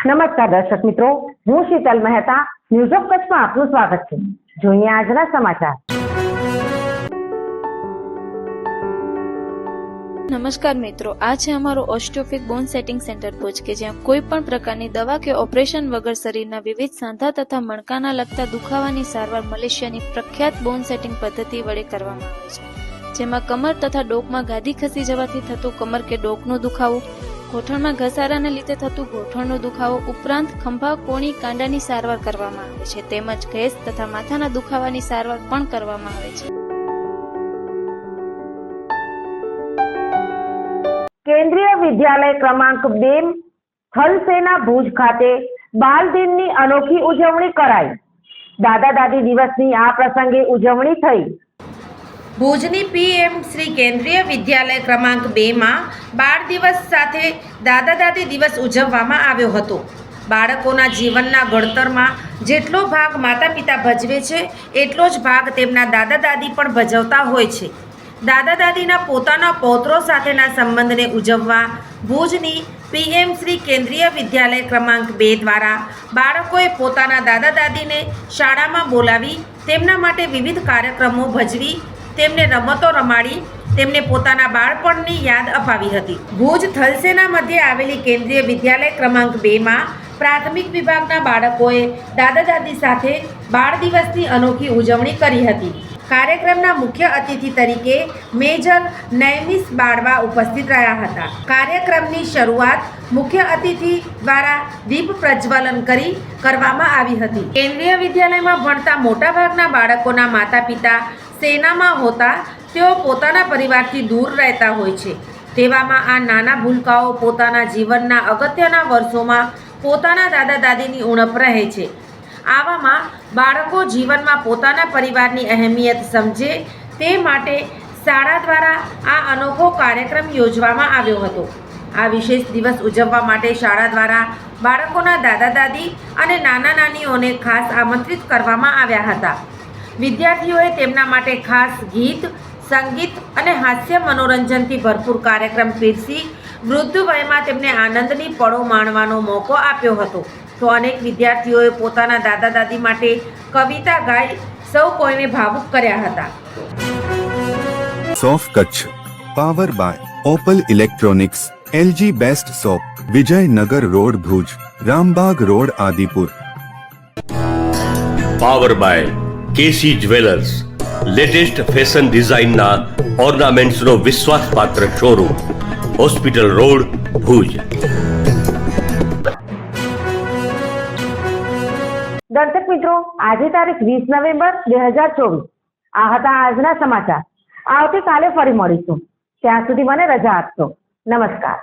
નમસ્કાર દર્શક મિત્રો, હું શીતલ મહેતા ન્યૂઝ ઓફ કચ્છમાં આપનું સ્વાગત છે। જોઈએ આજના સમાચાર। નમસ્કાર મિત્રો, આ છે અમારો ઓસ્ટિયોફિક બોન સેટિંગ સેન્ટર ભુજ કે જ્યાં કોઈ પણ પ્રકારની દવા કે ઓપરેશન વગર શરીરના વિવિધ સાંધા તથા મણકાના લગતા દુખાવાની સારવાર મલેશિયાની પ્રખ્યાત બોન સેટિંગ પદ્ધતિ વડે કરવામાં આવે છે, જેમાં કમર તથા ડોકમાં ગાદી ખસી જવાથી થતું કમર કે ડોકનો દુખાવો, ગોઠણમાં ઘસારાને લીધે થતું ગોઠણનો દુખાવો ઉપરાંત ખંભા, કોણી, કાંડાની સારવાર કરવામાં આવે છે, તેમજ ગેસ તથા માથાના દુખાવાની સારવાર પણ કરવામાં આવે છે। કેન્દ્રીય વિદ્યાલય ક્રમાંક 2 થલસેના ભુજ ખાતે બાલ દિનની અનોખી ઉજવણી કરાઈ। દાદા દાદી દિવસની આ પ્રસંગે ઉજવણી થઈ। ભુજની પીએમ શ્રી કેન્દ્રીય વિદ્યાલય ક્રમાંક 2 માં બાળ દિવસ સાથે દાદા દાદી દિવસ ઉજવવામાં આવ્યો હતો। બાળકોના જીવનના ઘડતરમાં જેટલો ભાગ માતા પિતા ભજવે છે એટલો જ ભાગ તેમના દાદા દાદી પણ ભજવતા હોય છે। દાદા દાદીના પોતાના પૌત્રો સાથેના સંબંધને ઉજવવા ભુજની પીએમ શ્રી કેન્દ્રીય વિદ્યાલય ક્રમાંક 2 દ્વારા બાળકોએ પોતાના દાદા દાદીને શાળામાં બોલાવી તેમના માટે વિવિધ કાર્યક્રમો ભજવી તેમને રમતો રમાડી તેમને પોતાના બાળપણની યાદ અપાવી હતી। ભુજ થલસેના મધ્યે આવેલી કેન્દ્રીય વિદ્યાલય ક્રમાંક 2 માં પ્રાથમિક વિભાગના બાળકોએ દાદા દાદી સાથે બાળ દિવસની અનોખી ઉજવણી કરી હતી। કાર્યક્રમના મુખ્ય અતિથિ તરીકે મેજર નૈમિષ બાળવા ઉપસ્થિત રહ્યા હતા। કાર્યક્રમની શરૂઆત મુખ્ય અતિથિ દ્વારા દીપ પ્રજ્વલન કરી કરવામાં આવી હતી। કેન્દ્રીય વિદ્યાલયમાં ભણતા મોટાભાગના બાળકોના માતા પિતા સેનામાં હોતા તેઓ પોતાના પરિવારથી દૂર રહેતા હોય છે। તેવામાં આ નાના ભૂલકાઓ પોતાના જીવનના અગત્યના વર્ષોમાં પોતાના દાદા દાદીની ઉણપ રહે છે। આવામાં બાળકો જીવનમાં પોતાના પરિવારની અહેમિયત સમજે તે માટે શાળા દ્વારા આ અનોખો કાર્યક્રમ યોજવામાં આવ્યો હતો। આ વિશેષ દિવસ ઉજવવા માટે શાળા દ્વારા બાળકોના દાદા દાદી અને નાના નાનીઓને ખાસ આમંત્રિત કરવામાં આવ્યા હતા। વિદ્યાર્થીઓએ તેમના માટે ખાસ ગીત, સંગીત અને હાસ્ય મનોરંજનથી ભરપૂર કાર્યક્રમ પીરસી વૃદ્ધ વયમાં તેમને આનંદની પળો માણવાનો મોકો આપ્યો હતો। તો અનેક વિદ્યાર્થીઓએ પોતાના દાદા દાદી માટે કવિતા ગાઈ સૌ કોઈને ભાવુક કર્યા હતા। સોફ Kutch power by Opal electronics, LG best shop, Vijaynagar road Bhuj, Rambag road Adipur. Power by KC jewellers, latest fashion ડિઝાઇનના ઓર્નામેન્ટ્સનો વિશ્વાસપાત્ર શોરૂમ, હોસ્પિટલ રોડ ભુજ। દર્શક મિત્રો, આજે તારીખ 20 નવેમ્બર 2024। આ હતા આજના સમાચાર। આવતીકાલે ફરી મળીશું, ત્યાં સુધી મને રજા આપશો। નમસ્કાર।